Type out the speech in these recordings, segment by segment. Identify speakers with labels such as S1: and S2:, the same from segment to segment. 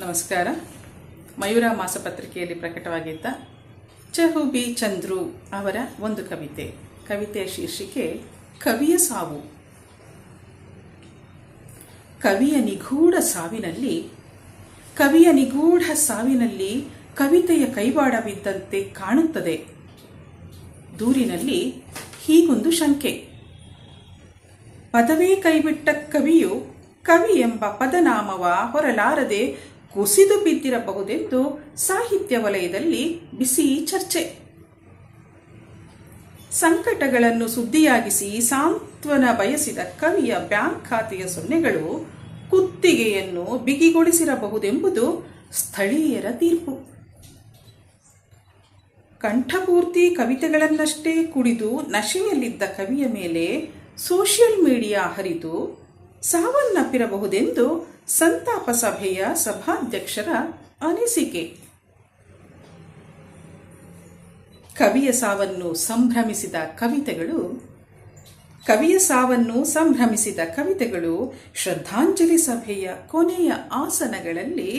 S1: ನಮಸ್ಕಾರ. ಮಯೂರ ಮಾಸಪತ್ರಿಕೆಯಲ್ಲಿ ಪ್ರಕಟವಾಗಿದ್ದ ಚಹುಬಿ ಚಂದ್ರು ಅವರ ಒಂದು ಕವಿತೆಯ ಶೀರ್ಷಿಕೆ ಕವಿಯ ಸಾವು. ಕವಿಯ ನಿಗೂಢ ಸಾವಿನಲ್ಲಿ ಕವಿತೆಯ ಕೈವಾಡವಿದ್ದಂತೆ ಕಾಣುತ್ತದೆ. ದೂರಿನಲ್ಲಿ ಹೀಗೊಂದು ಶಂಕೆ: ಪದವೇ ಕೈಬಿಟ್ಟ ಕವಿಯು ಕವಿ ಎಂಬ ಪದನಾಮವ ಹೊರಲಾರದೆ ಕುಸಿದು ಬಿದ್ದಿರಬಹುದೆಂದು ಸಾಹಿತ್ಯ ವಲಯದಲ್ಲಿ ಬಿಸಿ ಚರ್ಚೆ. ಸಂಕಟಗಳನ್ನು ಸುದ್ದಿಯಾಗಿಸಿ ಸಾಂತ್ವನ ಬಯಸಿದ ಕವಿಯ ಬ್ಯಾಂಕ್ ಖಾತೆಯ ಸೊನ್ನೆಗಳು ಕುತ್ತಿಗೆಯನ್ನು ಬಿಗಿಗೊಳಿಸಿರಬಹುದೆಂಬುದು ಸ್ಥಳೀಯರ ತೀರ್ಪು. ಕಂಠಪೂರ್ತಿ ಕವಿತೆಗಳನ್ನಷ್ಟೇ ಕುಡಿದು ನಶೆಯಲ್ಲಿದ್ದ ಕವಿಯ ಮೇಲೆ ಸೋಷಿಯಲ್ ಮೀಡಿಯಾ ಹರಿದು ಸಾವನ್ನಪ್ಪಿರಬಹುದೆಂದು ಸಂತಾಪ ಸಭೆಯ ಸಭಾಧ್ಯಕ್ಷರ ಅನಿಸಿಕೆ. ಕವಿಯ ಸಾವನ್ನು ಸಂಭ್ರಮಿಸಿದ ಕವಿತೆಗಳು ಶ್ರದ್ಧಾಂಜಲಿ ಸಭೆಯ ಕೊನೆಯ ಆಸನಗಳಲ್ಲಿ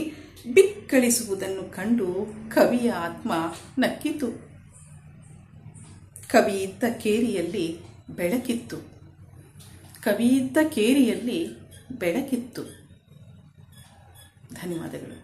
S1: ಬಿಕ್ಕಳಿಸುವುದನ್ನು ಕಂಡು ಕವಿಯ ಆತ್ಮ ನಕ್ಕಿತು. ಕವಿಯಿದ್ದ ಕೇರಿಯಲ್ಲಿ ಬೆಳಕಿತ್ತು. ಧನ್ಯವಾದಗಳು.